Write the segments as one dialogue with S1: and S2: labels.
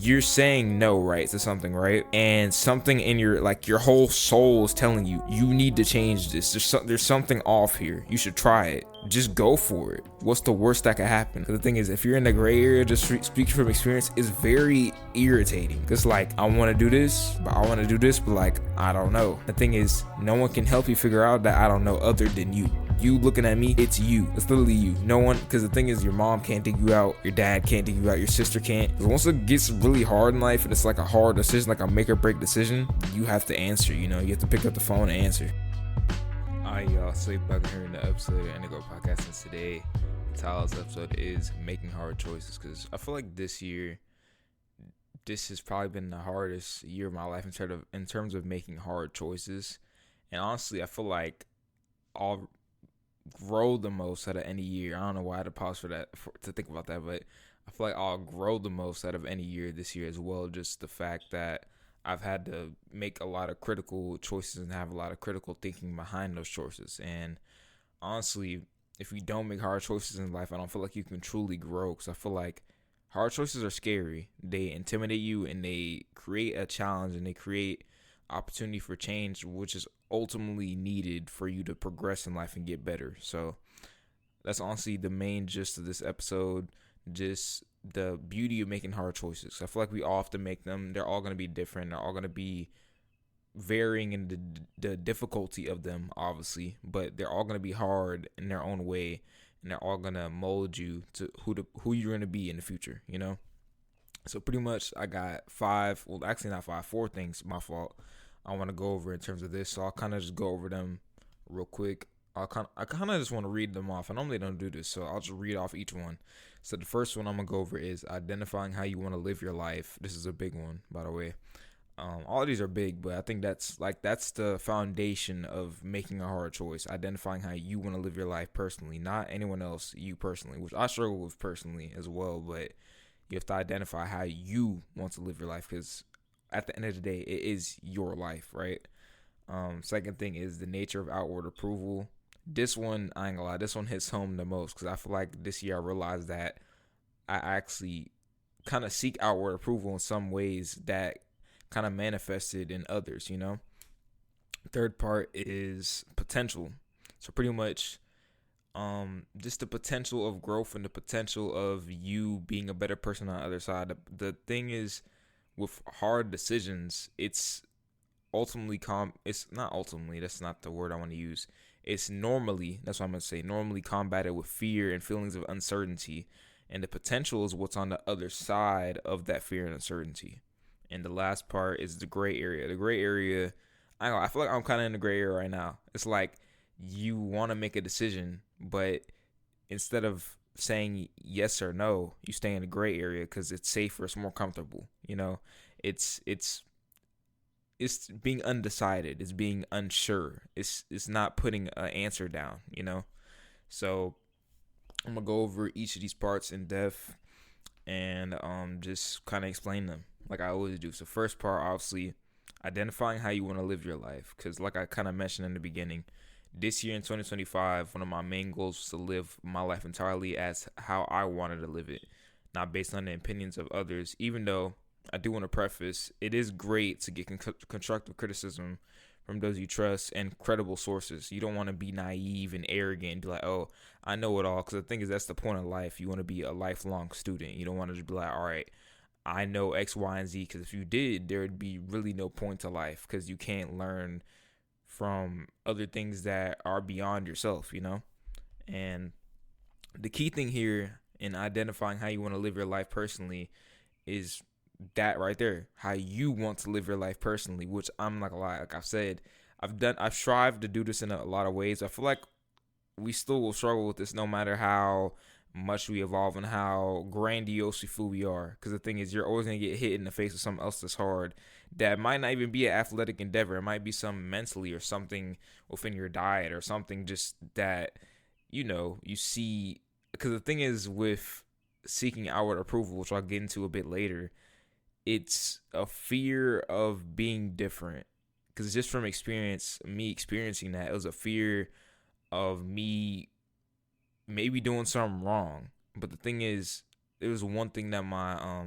S1: you're saying no, right, to something, right? And something in your whole soul is telling you, you need to change this. There's something off here. You should try it. Just go for it. What's the worst that could happen? Because the thing is, if you're in the gray area, just speaking from experience, it's very irritating. Because like, I want to do this, but like, I don't know. The thing is, no one can help you figure out that I don't know other than you. You looking at me, it's you. It's literally you. No one, because the thing is, your mom can't dig you out, your dad can't dig you out, your sister can't. Because once it gets really hard in life and it's like a hard decision, like a make or break decision, you have to answer, you have to pick up the phone and answer. Alright, y'all, so you're back here in the episode of Indigo Podcast, and today, the title of this episode is Making Hard Choices, because I feel like this has probably been the hardest year of my life in terms of making hard choices. And honestly, I feel like I'll grow the most out of any year. I don't know why I had to pause to think about that, but I feel like I'll grow the most out of any year this year as well. Just the fact that I've had to make a lot of critical choices and have a lot of critical thinking behind those choices. And honestly, if you don't make hard choices in life, I don't feel like you can truly grow, because I feel like hard choices are scary. They intimidate you and they create a challenge and they create opportunity for change, which is ultimately needed for you to progress in life and get better. So that's honestly the main gist of this episode, just the beauty of making hard choices. I feel like we all have to make them. They're all going to be different. They're all going to be varying in the difficulty of them, obviously, but they're all going to be hard in their own way, and they're all going to mold you to who you're going to be in the future, So pretty much I got four things, my fault, I want to go over in terms of this. So I'll kind of just go over them real quick. I kind of just want to read them off. I normally don't do this, so I'll just read off each one. So the first one I'm going to go over is identifying how you want to live your life. This is a big one, by the way. All of these are big, but I think that's the foundation of making a hard choice. Identifying how you want to live your life personally, not anyone else, you personally, which I struggle with personally as well, but you have to identify how you want to live your life, because at the end of the day, it is your life, right? Second thing is the nature of outward approval. This one, I ain't gonna lie, this one hits home the most, because I feel like this year I realized that I actually kind of seek outward approval in some ways that kind of manifested in others, Third part is potential. So pretty much just the potential of growth and the potential of you being a better person on the other side. The thing is, with hard decisions, it's ultimately it's not ultimately, that's not the word I want to use. It's normally, that's what I'm going to say, normally combated with fear and feelings of uncertainty. And the potential is what's on the other side of that fear and uncertainty. And the last part is the gray area. The gray area, I feel like I'm kind of in the gray area right now. It's like you want to make a decision, but instead of saying yes or no, you stay in the gray area because it's safer, it's more comfortable. It's being undecided, it's being unsure. It's not putting an answer down, So I'm gonna go over each of these parts in depth and just kind of explain them like I always do. So first part, obviously, identifying how you want to live your life, because like I kind of mentioned in the beginning, this year in 2025, one of my main goals was to live my life entirely as how I wanted to live it, not based on the opinions of others. Even though I do want to preface, it is great to get constructive criticism from those you trust and credible sources. You don't want to be naive and arrogant and be like, oh, I know it all. Because the thing is, that's the point of life. You want to be a lifelong student. You don't want to just be like, all right, I know X, Y, and Z. Because if you did, there would be really no point to life, because you can't learn from other things that are beyond yourself, And the key thing here in identifying how you want to live your life personally is that right there, how you want to live your life personally, which I'm not gonna lie, like I've said, I've strived to do this in a lot of ways. I feel like we still will struggle with this no matter how much we evolve and how grandiose we feel we are, because the thing is, you're always gonna get hit in the face with something else that's hard, that might not even be an athletic endeavor. It might be something mentally or something within your diet or something just that you see. Because the thing is, with seeking outward approval, which I'll get into a bit later, it's a fear of being different. Because just from experience, me experiencing that, it was a fear of me maybe doing something wrong. But the thing is, there was one thing that my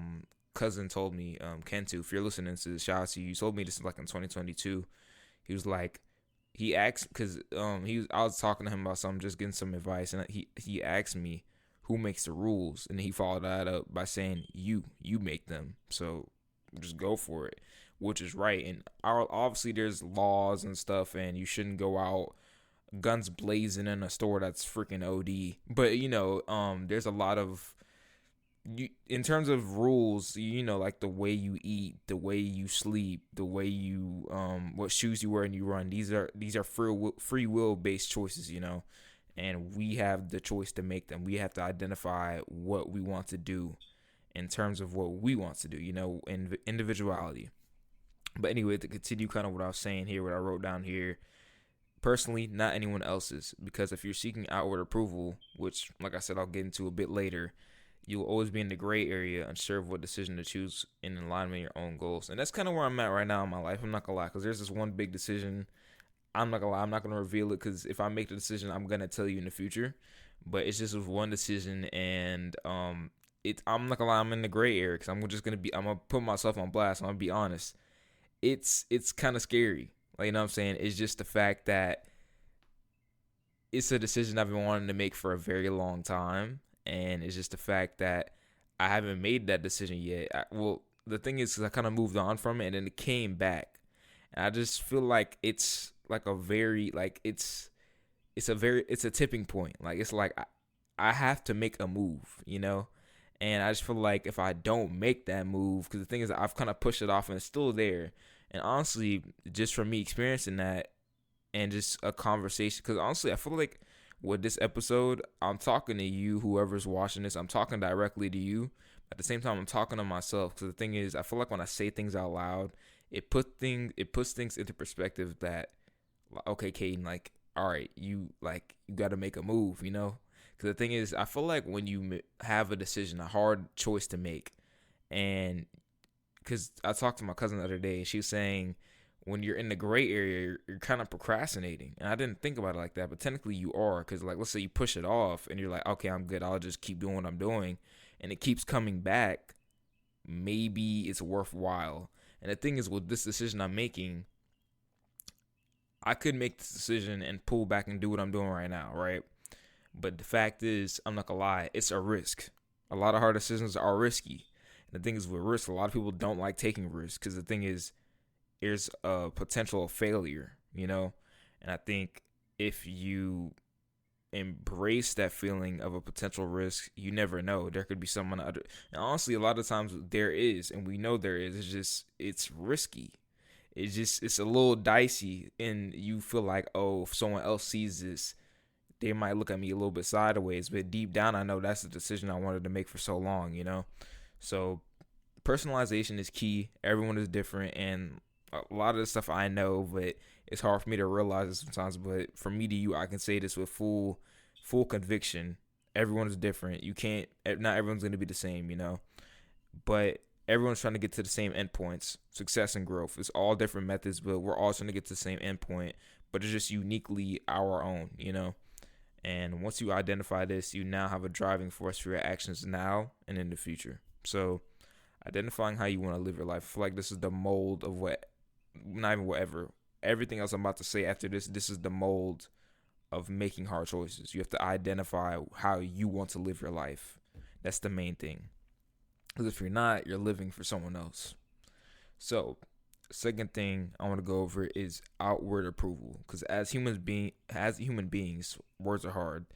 S1: cousin told me, Kentu, if you're listening to this, shout out to you. He told me this like in 2022. He was like, he asked, because I was talking to him about something, just getting some advice, and he asked me who makes the rules, and he followed that up by saying you make them, so just go for it, which is right. And obviously there's laws and stuff, and you shouldn't go out guns blazing in a store that's freaking OD. But there's a lot of in terms of rules, like the way you eat, the way you sleep, the way you what shoes you wear and you run. These are free will based choices, and we have the choice to make them. We have to identify what we want to do in terms of what we want to do, in individuality. But anyway, to continue kind of what I was saying here, what I wrote down here, personally, not anyone else's, because if you're seeking outward approval, which, like I said, I'll get into a bit later, you'll always be in the gray area, unsure of what decision to choose in alignment with your own goals. And that's kind of where I'm at right now in my life. I'm not gonna lie, because there's this one big decision. I'm not gonna lie, I'm not gonna reveal it, because if I make the decision, I'm gonna tell you in the future. But it's just one decision, and I'm not gonna lie, I'm in the gray area, because I'm gonna put myself on blast. I'm gonna be honest. It's kind of scary. Like, you know what I'm saying? It's just the fact that it's a decision I've been wanting to make for a very long time. And it's just the fact that I haven't made that decision yet. The thing is, I kind of moved on from it, and then it came back. And I just feel like it's like it's a tipping point. Like, it's like I have to make a move, And I just feel like if I don't make that move, because the thing is, I've kind of pushed it off and it's still there. And honestly, just from me experiencing that and just a conversation, because honestly, I feel like with this episode, I'm talking to you, whoever's watching this, I'm talking directly to you. At the same time, I'm talking to myself, because the thing is, I feel like when I say things out loud, it puts things into perspective that, okay, Caden, like, all right, you got to make a move, Because the thing is, I feel like when you have a decision, a hard choice to make, and because I talked to my cousin the other day, she was saying when you're in the gray area, you're kind of procrastinating. And I didn't think about it like that, but technically you are, because like, let's say you push it off and you're like, okay, I'm good, I'll just keep doing what I'm doing, and it keeps coming back. Maybe it's worthwhile. And the thing is, with this decision I'm making, I could make this decision and pull back and do what I'm doing right now, right? But the fact is, I'm not gonna lie, it's a risk. A lot of hard decisions are risky. And the thing is, with risk, a lot of people don't like taking risks, because the thing is, there's a potential of failure, And I think if you embrace that feeling of a potential risk, you never know. There could be someone other. And honestly, a lot of times there is, and we know there is. It's risky. It's a little dicey, and you feel like, oh, if someone else sees this, they might look at me a little bit sideways. But deep down, I know that's the decision I wanted to make for so long, So personalization is key. Everyone is different, and a lot of the stuff I know, but it's hard for me to realize it sometimes. But from me to you, I can say this with full conviction. Everyone is different. Not everyone's going to be the same, But everyone's trying to get to the same endpoints, success and growth. It's all different methods, but we're all trying to get to the same endpoint. But it's just uniquely our own, And once you identify this, you now have a driving force for your actions now and in the future. So identifying how you want to live your life, I feel like this is the mold of everything else I'm about to say after this is the mold of making hard choices. You have to identify how you want to live your life. That's the main thing. Because if you're not, you're living for someone else. So, second thing I want to go over is outward approval. Because as human beings, words are hard.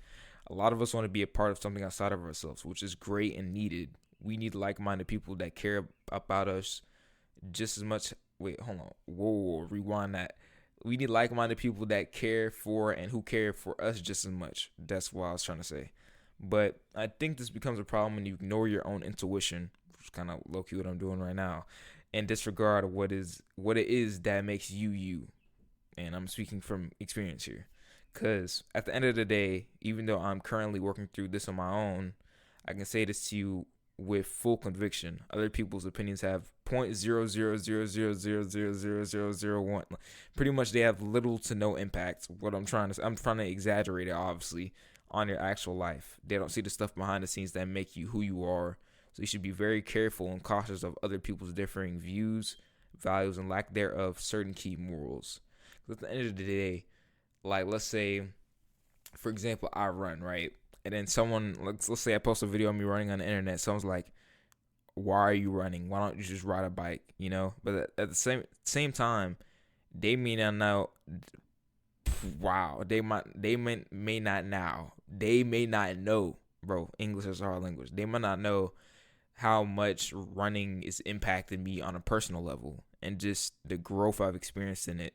S1: A lot of us want to be a part of something outside of ourselves, which is great and needed. We need like-minded people that care about us just as much. Wait, hold on. Whoa, rewind that. We need like-minded people that care for and who care for us just as much. That's what I was trying to say. But I think this becomes a problem when you ignore your own intuition, which is kind of low-key what I'm doing right now, and disregard what it is that makes you you. And I'm speaking from experience here. Because at the end of the day, even though I'm currently working through this on my own, I can say this to you with full conviction. Other people's opinions have 0.000000001. Pretty much, they have little to no impact. I'm trying to exaggerate it, obviously, on your actual life. They don't see the stuff behind the scenes that make you who you are. So you should be very careful and cautious of other people's differing views, values, and lack thereof certain key morals. Because at the end of the day, like let's say, for example, I run, right? And then someone, let's say I post a video of me running on the internet. Someone's like, why are you running? Why don't you just ride a bike? But at the same time, they may not know. Wow, they may not now. They may not know, bro. English is our language. They might not know how much running is impacting me on a personal level and just the growth I've experienced in it.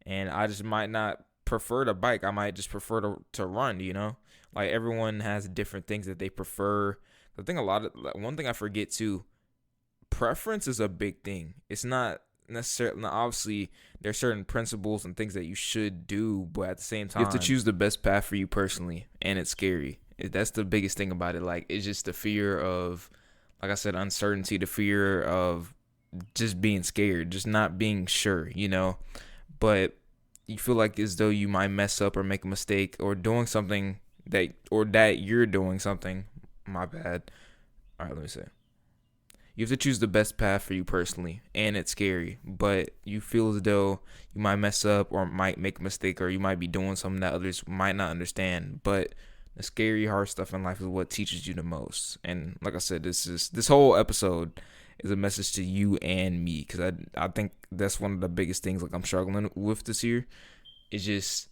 S1: And I just might not prefer to bike. I might just prefer to run. Like everyone has different things that they prefer. I think one thing I forget too, preference is a big thing. It's not necessarily, obviously there's certain principles and things that you should do, but at the same time you have to choose the best path for you personally, and it's scary. That's the biggest thing about it. Like, it's just the fear of, like I said, uncertainty, the fear of just being scared, just not being sure, but you feel like as though you might mess up or make a mistake or doing something that you're doing something. My bad. All right, let me say. You have to choose the best path for you personally, and it's scary, but you feel as though you might mess up or might make a mistake, or you might be doing something that others might not understand. But the scary, hard stuff in life is what teaches you the most. And like I said, this whole episode is a message to you and me, because I think that's one of the biggest things like I'm struggling with this year. Is just,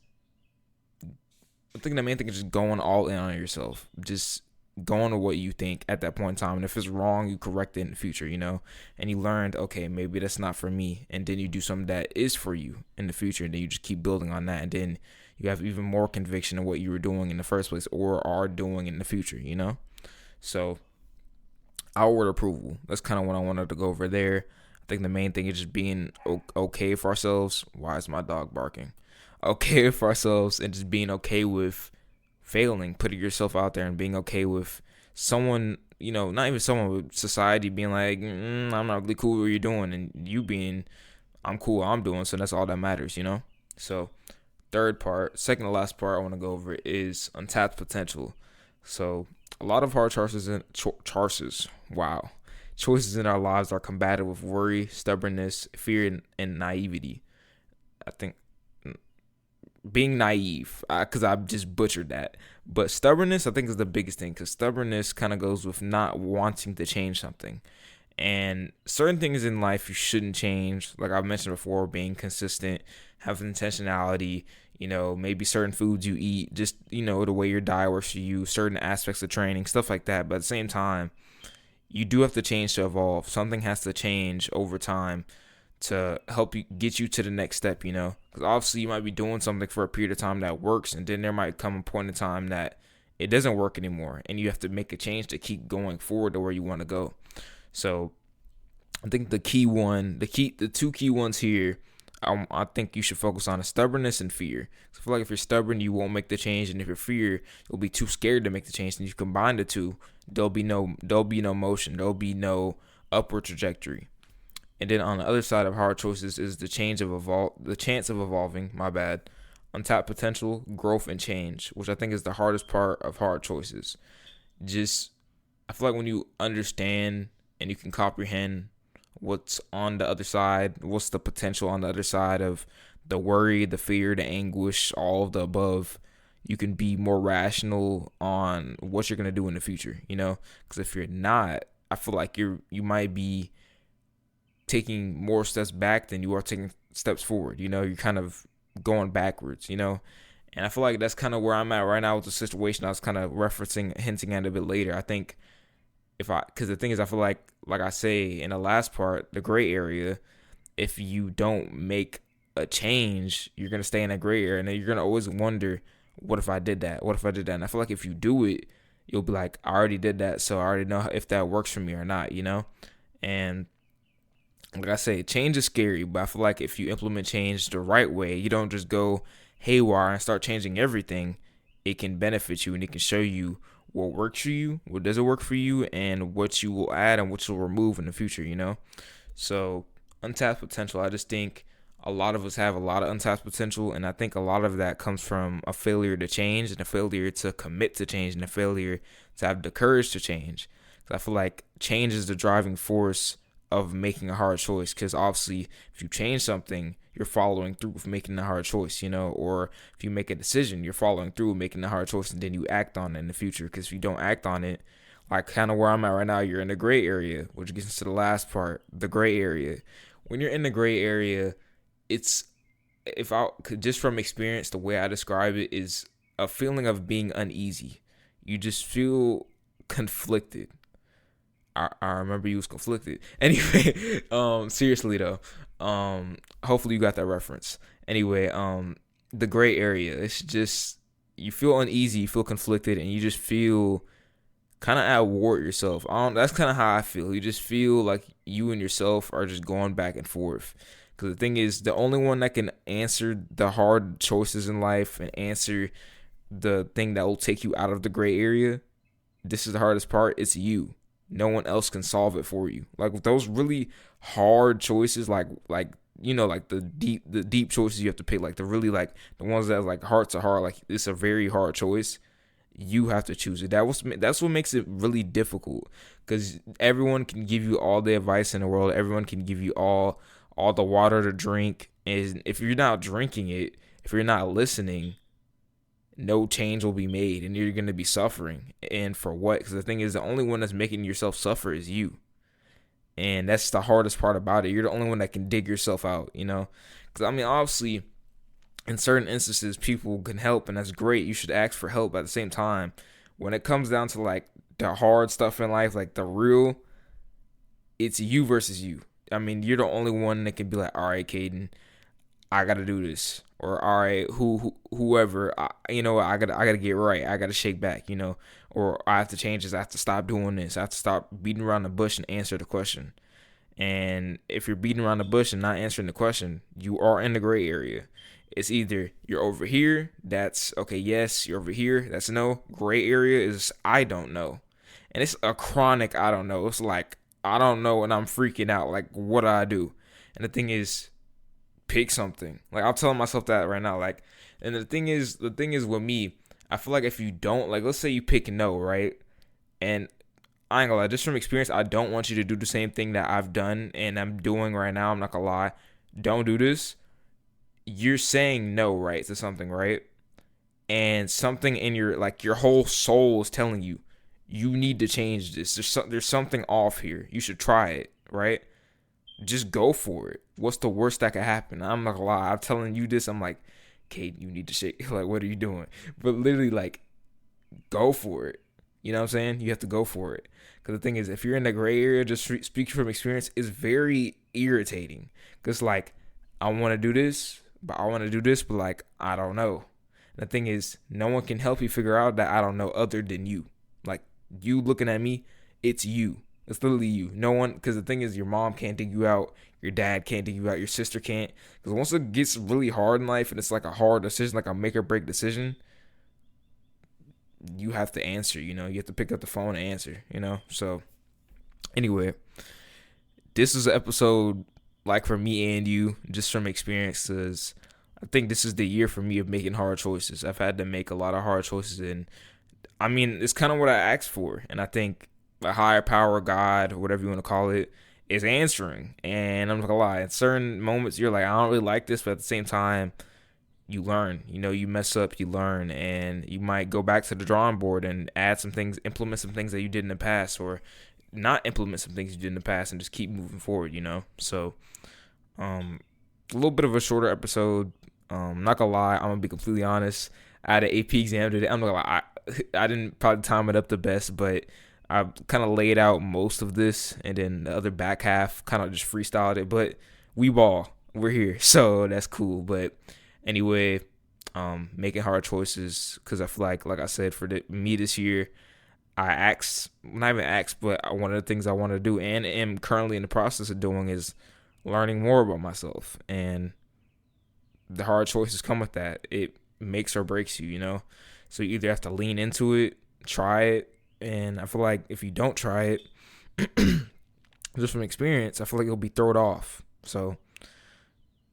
S1: I think the main thing is just going all in on yourself. Just going to what you think at that point in time. And if it's wrong, you correct it in the future, And you learned, okay, maybe that's not for me. And then you do something that is for you in the future. And then you just keep building on that. And then you have even more conviction of what you were doing in the first place or are doing in the future, So outward approval. That's kind of what I wanted to go over there. I think the main thing is just being okay for ourselves. Why is my dog barking? Okay for ourselves, and just being okay with failing, putting yourself out there, and being okay with someone, not even someone, with society being like, I'm not really cool with what you're doing, and you being, I'm cool with what I'm doing, so that's all that matters, So second to last part I want to go over is untapped potential. So a lot of hard choices in our lives are combated with worry, stubbornness, fear, and naivety. I think being naive, because I just butchered that. But stubbornness, I think, is the biggest thing, because stubbornness kind of goes with not wanting to change something. And certain things in life you shouldn't change, like I mentioned before, being consistent, having intentionality, maybe certain foods you eat, just, the way your diet works for you, certain aspects of training, stuff like that. But at the same time, you do have to change to evolve. Something has to change over time to help you get you to the next step, because obviously you might be doing something for a period of time that works, and then there might come a point in time that it doesn't work anymore, and you have to make a change to keep going forward to where you want to go. So I think the two key ones here, I think you should focus on is stubbornness and fear. So I feel like if you're stubborn, you won't make the change, and if you're fear, you'll be too scared to make the change. And if you combine the two, there'll be no motion, there'll be no upward trajectory. And then on the other side of hard choices is the chance of evolving, untapped potential, growth, and change, which I think is the hardest part of hard choices. I feel like when you understand and you can comprehend what's on the other side, what's the potential on the other side of the worry, the fear, the anguish, all of the above, you can be more rational on what you're going to do in the future, Because if you're not, I feel like you might be taking more steps back than you are taking steps forward. You're kind of going backwards, And I feel like that's kind of where I'm at right now with the situation. I was kind of hinting at it a bit later. I think because the thing is, I feel like I say in the last part, the gray area, if you don't make a change, you're going to stay in that gray area, and then you're going to always wonder, what if I did that? What if I did that? And I feel like if you do it, you'll be like, I already did that, so I already know if that works for me or not, And like I say, change is scary, but I feel like if you implement change the right way, you don't just go haywire and start changing everything. It can benefit you, and it can show you what works for you, what doesn't work for you, and what you will add and what you'll remove in the future, So untapped potential, I just think a lot of us have a lot of untapped potential, and I think a lot of that comes from a failure to change, and a failure to commit to change, and a failure to have the courage to change. I feel like change is the driving force of making a hard choice. Because obviously, if you change something, you're following through with making the hard choice, or if you make a decision, you're following through with making the hard choice, and then you act on it in the future. Because if you don't act on it, like kind of where I'm at right now, you're in the gray area, which gets into the last part, the gray area. When you're in the gray area, it's, if I could, just from experience, the way I describe it is a feeling of being uneasy. You just feel conflicted. I remember you was conflicted. Anyway, seriously though, hopefully you got that reference. Anyway, the gray area, it's just, you feel uneasy, you feel conflicted, and you just feel kind of at war with yourself. That's kind of how I feel. You just feel like you and yourself are just going back and forth. Because the thing is, the only one that can answer the hard choices in life and answer the thing that will take you out of the gray area, this is the hardest part, it's you. No one else can solve it for you. Like with those really hard choices, like the deep choices you have to pick, like the really, like the ones that like heart to heart, like it's a very hard choice. You have to choose it. That's what makes it really difficult, because everyone can give you all the advice in the world. Everyone can give you all the water to drink, and if you're not drinking it, if you're not listening, no change will be made, and you're going to be suffering. And for what? Because the thing is, the only one that's making yourself suffer is you. And that's the hardest part about it. You're the only one that can dig yourself out, Because, I mean, obviously, in certain instances, people can help, and that's great. You should ask for help. At the same time, when it comes down to, like, the hard stuff in life, like the real, it's you versus you. I mean, you're the only one that can be like, all right, Caden, I got to do this. Or all right, whoever, I gotta get right. I gotta shake back, or I have to change this. I have to stop doing this. I have to stop beating around the bush and answer the question. And if you're beating around the bush and not answering the question, you are in the gray area. It's either you're over here, that's okay, yes. You're over here, that's no. Gray area is I don't know, and it's a chronic I don't know. It's like I don't know, and I'm freaking out. Like, what do I do? And the thing is, pick something. Like, I'm telling myself that right now. Like, and the thing is with me, I feel like if you don't, like, let's say you pick no, right? And I ain't gonna lie, just from experience, I don't want you to do the same thing that I've done and I'm doing right now. I'm not gonna lie. Don't do this. You're saying no, right, to something, right? And something in your whole soul is telling you, you need to change this. There's something off here. You should try it, right? Just go for it. What's the worst that could happen? I'm not gonna lie. I'm telling you this. I'm like, Kate, you need to shake. Like, what are you doing? But literally, like, go for it. You know what I'm saying? You have to go for it. Because the thing is, if you're in the gray area, just speaking from experience, it's very irritating. Because, like, I want to do this, but like, I don't know. And the thing is, no one can help you figure out that I don't know other than you. Like, you looking at me, it's you. It's literally you. No one, because the thing is, your mom can't dig you out. Your dad can't dig you out. Your sister can't. Because once it gets really hard in life and it's like a hard decision, like a make or break decision, you have to answer, You have to pick up the phone and answer, So, anyway, this is an episode, like, for me and you, just from experience, because I think this is the year for me of making hard choices. I've had to make a lot of hard choices, and I mean, it's kind of what I asked for, and I think a higher power, God, or whatever you want to call it, is answering. And I'm not gonna lie, in certain moments you're like, I don't really like this, but at the same time, you learn. You mess up, you learn, and you might go back to the drawing board and add some things, implement some things that you did in the past, or not implement some things you did in the past, and just keep moving forward. So a little bit of a shorter episode. Not gonna lie, I'm gonna be completely honest. I had an AP exam today. I'm not gonna lie, I didn't probably time it up the best, but I kind of laid out most of this, and then the other back half kind of just freestyled it. But we're here, so that's cool. But anyway, making hard choices, because I feel like I said, for me this year, not even asked, but one of the things I want to do and am currently in the process of doing is learning more about myself, and the hard choices come with that. It makes or breaks you, So you either have to lean into it, try it. And I feel like if you don't try it, just from experience, I feel like you'll be thrown off. So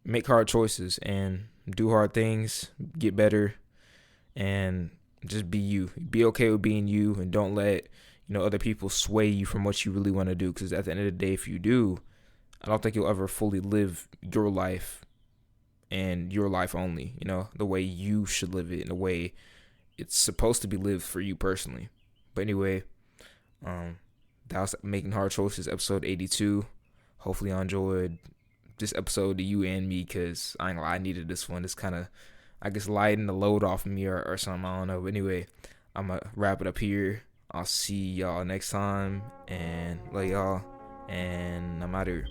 S1: make hard choices and do hard things, get better, and just be you. Be okay with being you, and don't let other people sway you from what you really want to do. Because at the end of the day, if you do, I don't think you'll ever fully live your life and your life only, the way you should live it, in the way it's supposed to be lived for you personally. But anyway, that was Making Hard Choices, episode 82. Hopefully I enjoyed this episode to you and me, because I ain't gonna lie, I needed this one. It's kind of, I guess, lighten the load off of me or something. I don't know. But anyway, I'm gonna wrap it up here. I'll see y'all next time, and love y'all, and I'm out here.